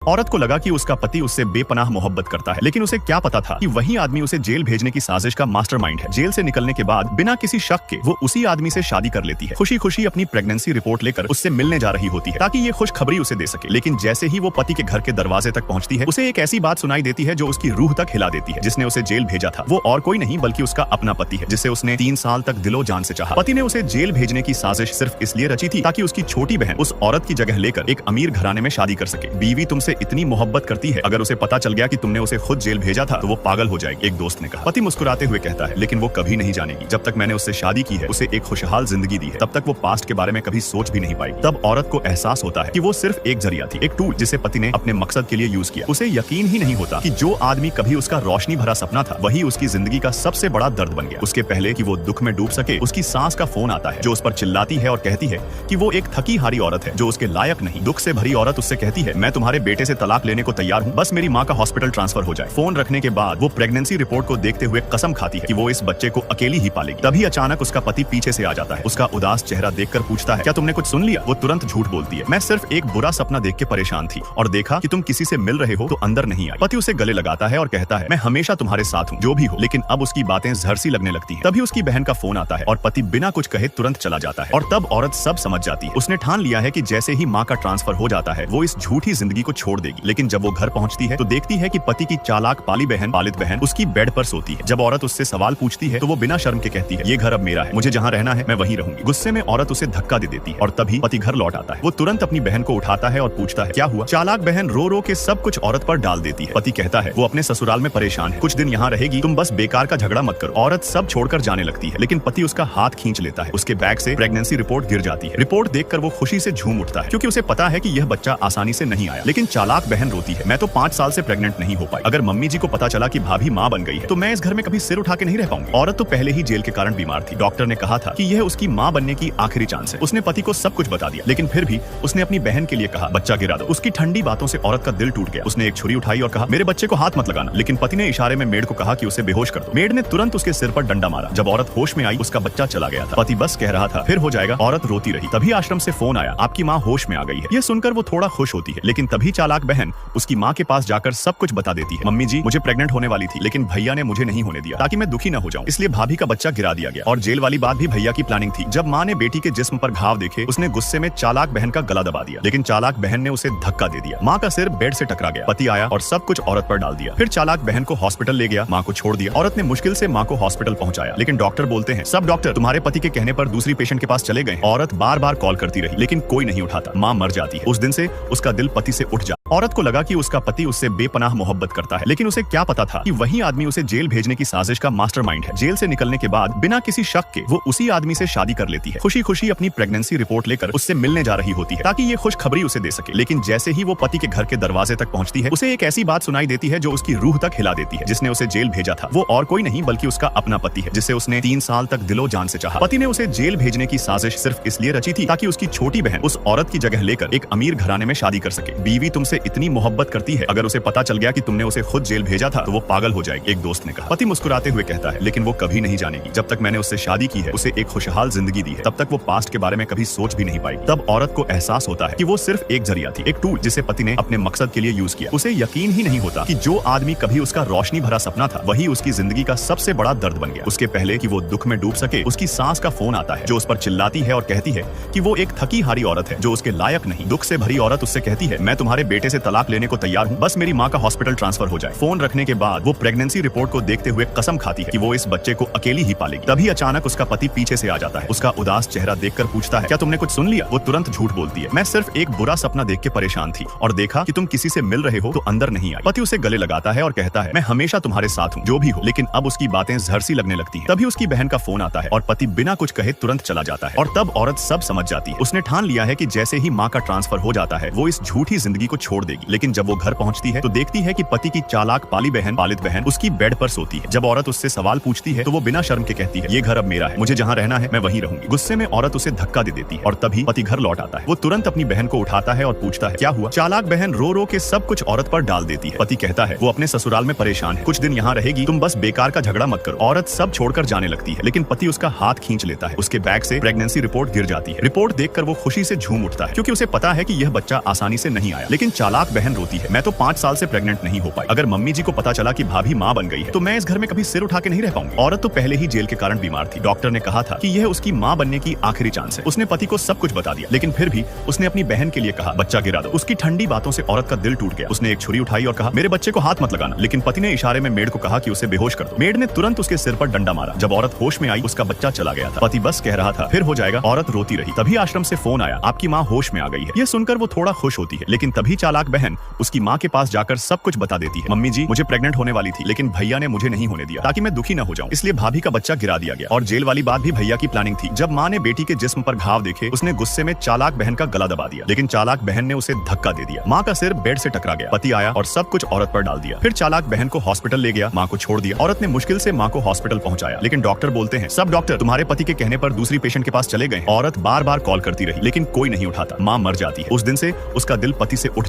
औरत को लगा कि उसका पति उससे बेपनाह मोहब्बत करता है, लेकिन उसे क्या पता था कि वही आदमी उसे जेल भेजने की साजिश का मास्टरमाइंड है। जेल से निकलने के बाद बिना किसी शक के वो उसी आदमी से शादी कर लेती है। खुशी खुशी अपनी प्रेगनेंसी रिपोर्ट लेकर उससे मिलने जा रही होती है ताकि ये खुशखबरी उसे दे सके। लेकिन जैसे ही वो पति के घर के दरवाजे तक पहुंचती है, उसे एक ऐसी बात सुनाई देती है जो उसकी रूह तक हिला देती है। जिसने उसे जेल भेजा था वो और कोई नहीं बल्कि उसका अपना पति है, जिसे उसने 3 साल तक दिलो जान से चाहा। पति ने उसे जेल भेजने की साजिश सिर्फ इसलिए रची थी ताकि उसकी छोटी बहन उस औरत की जगह लेकर एक अमीर घराने में शादी कर सके। बीवी तुमसे इतनी मोहब्बत करती है, अगर उसे पता चल गया कि तुमने उसे खुद जेल भेजा था तो वो पागल हो जाएगी, एक दोस्त ने कहा। पति मुस्कुराते हुए कहता है, लेकिन वो कभी नहीं जानेगी। जब तक मैंने उससे शादी की है, उसे एक खुशहाल जिंदगी दी है, तब तक वो पास्ट के बारे में कभी सोच भी नहीं पाई। तब औरत को एहसास होता है कि वो सिर्फ एक जरिया थी, एक टूल जिसे पति ने अपने मकसद के लिए यूज किया। उसे यकीन ही नहीं होता कि जो आदमी कभी उसका रोशनी भरा सपना था, वही उसकी जिंदगी का सबसे बड़ा दर्द बन गया। उसके पहले कि वो दुख में डूब सके, उसकी सास का फोन आता है जो उस पर चिल्लाती है और कहती है कि वो एक थकी हारी औरत है जो उसके लायक नहीं। दुख से भरी औरत उससे कहती है, मैं तुम्हारे बेटे से तलाक लेने को तैयार हूँ, बस मेरी माँ का हॉस्पिटल ट्रांसफर हो जाए। फोन रखने के बाद वो प्रेगनेंसी रिपोर्ट को देखते हुए कसम खाती है कि वो इस बच्चे को अकेली ही पालेगी। तभी अचानक उसका पति पीछे से आ जाता है। उसका उदास चेहरा देखकर पूछता है, क्या तुमने कुछ सुन लिया? वो तुरंत झूठ बोलती है, मैं सिर्फ एक बुरा सपना देख के परेशान थी और देखा कि तुम किसी से मिल रहे हो तो अंदर नहीं आई। पति उसे गले लगाता है और कहता है, मैं हमेशा तुम्हारे साथ हूँ, जो भी हो। लेकिन अब उसकी बातें जहर सी लगने लगती है। तभी उसकी बहन का फोन आता है और पति बिना कुछ कहे तुरंत चला जाता है। और तब औरत सब समझ जाती है। उसने ठान लिया है कि जैसे ही माँ का ट्रांसफर हो जाता है, वो इस झूठी जिंदगी को छोड़ देगी। लेकिन जब वो घर पहुंचती है तो देखती है कि पति की चालाक पालित बहन उसकी बेड पर सोती है। जब औरत उससे सवाल पूछती है तो वो बिना शर्म के कहती है, ये घर अब मेरा है, मुझे जहाँ रहना है मैं वहीं रहूंगी। गुस्से में औरत उसे धक्का दे देती है और तभी पति घर लौट आता है। वो तुरंत अपनी बहन को उठाता है और पूछता है, क्या हुआ? चालाक बहन रो रो के सब कुछ औरत पर डाल देती है। पति कहता है, वो अपने ससुराल में परेशान है, कुछ दिन यहाँ रहेगी, तुम बस बेकार का झगड़ा मत करो। औरत सब छोड़कर जाने लगती है, लेकिन पति उसका हाथ खींच लेता है। उसके बैग से प्रेगनेंसी रिपोर्ट गिर जाती है। रिपोर्ट देखकर वो खुशी से झूम उठता है, क्योंकि उसे पता है कि यह बच्चा आसानी से नहीं आया। लेकिन चालाक बहन रोती है, मैं तो 5 साल से प्रेग्नेंट नहीं हो पाई। अगर मम्मी जी को पता चला कि भाभी माँ बन गई है तो मैं इस घर में कभी सिर उठा के नहीं रह पाऊंगी। औरत तो पहले ही जेल के कारण बीमार थी। डॉक्टर ने कहा था कि यह उसकी माँ बनने की आखिरी चांस है। उसने पति को सब कुछ बता दिया, लेकिन फिर भी उसने अपनी बहन के लिए कहा, बच्चा गिरा दो। उसकी ठंडी बातों से औरत का दिल टूट गया। उसने एक छुरी उठाई और कहा, मेरे बच्चे को हाथ मत लगाना। लेकिन पति ने इशारे में मेड को कहा कि उसे बेहोश कर दो। मेड ने तुरंत उसके सिर पर डंडा मारा। जब औरत होश में आई, उसका बच्चा चला गया था। पति बस कह रहा था, फिर हो जाएगा। औरत रोती रही। तभी आश्रम से फोन आया, आपकी माँ होश में आ गई है। यह सुनकर वो थोड़ा खुश होती है, लेकिन तभी चालाक बहन उसकी माँ के पास जाकर सब कुछ बता देती है। मम्मी जी, मुझे प्रेग्नेंट होने वाली थी, लेकिन भैया ने मुझे नहीं होने दिया ताकि मैं दुखी न हो जाऊं, इसलिए भाभी का बच्चा गिरा दिया गया। और जेल वाली बात भी भैया की प्लानिंग थी। जब माँ ने बेटी के जिस्म पर घाव देखे, उसने गुस्से में चालाक बहन का गला दबा दिया, लेकिन चालाक बहन ने उसे धक्का दे दिया। माँ का सिर बेड से टकरा गया। पति आया और सब कुछ औरत पर डाल दिया। फिर चालाक बहन को हॉस्पिटल ले गया, माँ को छोड़ दिया। औरत ने मुश्किल से माँ को हॉस्पिटल पहुंचाया, लेकिन डॉक्टर बोलते हैं, सब डॉक्टर तुम्हारे पति के कहने पर दूसरी पेशेंट के पास चले गए। औरत बार बार कॉल करती रही, लेकिन कोई नहीं उठाता। माँ मर जाती है। उस दिन से उसका दिल पति से उठ जाता। औरत को लगा कि उसका पति उससे बेपनाह मोहब्बत करता है, लेकिन उसे क्या पता था कि वही आदमी उसे जेल भेजने की साजिश का मास्टरमाइंड है। जेल से निकलने के बाद बिना किसी शक के वो उसी आदमी से शादी कर लेती है। खुशी खुशी अपनी प्रेगनेंसी रिपोर्ट लेकर उससे मिलने जा रही होती है ताकि ये खुशखबरी उसे दे सके। लेकिन जैसे ही वो पति के घर के दरवाजे तक पहुंचती है, उसे एक ऐसी बात सुनाई देती है जो उसकी रूह तक हिला देती है। जिसने उसे जेल भेजा था वो और कोई नहीं बल्कि उसका अपना पति है, जिसे उसने 3 साल तक दिलो जान से चाहा। पति ने उसे जेल भेजने की साजिश सिर्फ इसलिए रची थी ताकि उसकी छोटी बहन उस औरत की जगह लेकर एक अमीर घराने में शादी कर सके। बीवी तुमसे इतनी मोहब्बत करती है, अगर उसे पता चल गया कि तुमने उसे खुद जेल भेजा था तो वो पागल हो जाएगी, एक दोस्त ने कहा। पति मुस्कुराते हुए कहता है, लेकिन वो कभी नहीं जानेगी। जब तक मैंने उससे शादी की है, उसे एक खुशहाल जिंदगी दी है, तब तक वो पास्ट के बारे में कभी सोच भी नहीं पाई। तब औरत को एहसास होता है कि वो सिर्फ एक जरिया थी, एक टूल जिसे पति ने अपने मकसद के लिए यूज किया। उसे यकीन ही नहीं होता कि जो आदमी कभी उसका रोशनी भरा सपना था, वही उसकी जिंदगी का सबसे बड़ा दर्द बन गया। उसके पहले कि वो दुख में डूब सके, उसकी सास का फोन आता है जो उस पर चिल्लाती है और कहती है कि वो एक थकी हारी औरत है जो उसके लायक नहीं। दुख से भरी औरत उससे कहती है, मैं तुम्हारे बेटे से तलाक लेने को तैयार हूँ, बस मेरी माँ का हॉस्पिटल ट्रांसफर हो जाए। फोन रखने के बाद वो प्रेगनेंसी रिपोर्ट को देखते हुए कसम खाती है कि वो इस बच्चे को अकेली ही पालेगी। तभी अचानक उसका पति पीछे से आ जाता है। उसका उदास चेहरा देखकर पूछता है, क्या तुमने कुछ सुन लिया? वो तुरंत झूठ बोलती है, मैं सिर्फ एक बुरा सपना देख के परेशान थी और देखा कि तुम किसी से मिल रहे हो तो अंदर नहीं आई। पति उसे गले लगाता है और कहता है, मैं हमेशा तुम्हारे साथ हूँ, जो भी हो। लेकिन अब उसकी बातें जहर सी लगने लगती हैं। तभी उसकी बहन का फोन आता है और पति बिना कुछ कहे तुरंत चला जाता है। और तब औरत सब समझ जाती है। उसने ठान लिया है कि जैसे ही माँ का ट्रांसफर हो जाता है, वो इस झूठी जिंदगी को छोड़ देगी। लेकिन जब वो घर पहुंचती है तो देखती है कि पति की चालाक पालित बहन उसकी बेड पर सोती है। जब औरत उससे सवाल पूछती है तो वो बिना शर्म के कहती है, ये घर अब मेरा है, मुझे जहाँ रहना है मैं वहीं रहूंगी। गुस्से में औरत उसे धक्का दे देती है और तभी पति घर लौट आता है। वो तुरंत अपनी बहन को उठाता है और पूछता है, क्या हुआ? चालाक बहन रो रो के सब कुछ औरत पर डाल देती है। पति कहता है, वो अपने ससुराल में परेशान है, कुछ दिन यहाँ रहेगी, तुम बस बेकार का झगड़ा मत करो। औरत सब छोड़कर जाने लगती है, लेकिन पति उसका हाथ खींच लेता है। उसके बैग से प्रेगनेंसी रिपोर्ट गिर जाती है। रिपोर्ट देखकर वो खुशी से झूम उठता है, क्योंकि उसे पता है कि यह बच्चा आसानी से नहीं आया। लेकिन चालाक बहन रोती है, मैं तो 5 साल से प्रेग्नेंट नहीं हो पाई। अगर मम्मी जी को पता चला कि भाभी माँ बन गई है तो मैं इस घर में कभी सिर उठा के नहीं रह पाऊंगी। औरत तो पहले ही जेल के कारण बीमार थी। डॉक्टर ने कहा था कि यह उसकी माँ बनने की आखिरी चांस है। उसने पति को सब कुछ बता दिया, लेकिन फिर भी उसने अपनी बहन के लिए कहा बच्चा गिरा दो। उसकी ठंडी बातों से औरत का दिल टूट गया। उसने एक छुरी उठाई और कहा मेरे बच्चे को हाथ मत लगाना, लेकिन पति ने इशारे में मेड को कहा कि उसे बेहोश कर दो। मेड ने तुरंत उसके सिर पर डंडा मारा। जब औरत होश में आई उसका बच्चा चला गया था। पति बस कह रहा था फिर हो जाएगा। औरत रोती रही। तभी आश्रम से फोन आया, आपकी माँ होश में आ गई है। यह सुनकर वो थोड़ा खुश होती है, लेकिन तभी चालाक बहन उसकी माँ के पास जाकर सब कुछ बता देती है। मम्मी जी, मुझे प्रेग्नेंट होने वाली थी, लेकिन भैया ने मुझे नहीं होने दिया ताकि मैं दुखी न हो जाऊं, इसलिए भाभी का बच्चा गिरा दिया गया। और जेल वाली बात भी भैया की प्लानिंग थी। जब माँ ने बेटी के जिस्म पर घाव देखे उसने गुस्से में चालाक बहन का गला दबा दिया, लेकिन चालाक बहन ने उसे धक्का दे दिया। माँ का सिर बेड से टकरा गया। पति आया और सब कुछ औरत पर डाल दिया। फिर चालाक बहन को हॉस्पिटल ले गया, माँ को छोड़ दिया। औरत ने मुश्किल से माँ को हॉस्पिटल पहुंचाया, लेकिन डॉक्टर बोलते हैं सब डॉक्टर तुम्हारे पति के कहने पर दूसरी पेशेंट के पास चले गए। औरत बार बार कॉल करती रही, लेकिन कोई नहीं उठाता। माँ मर जाती है। उस दिन से उसका दिल पति से उठ जाता है।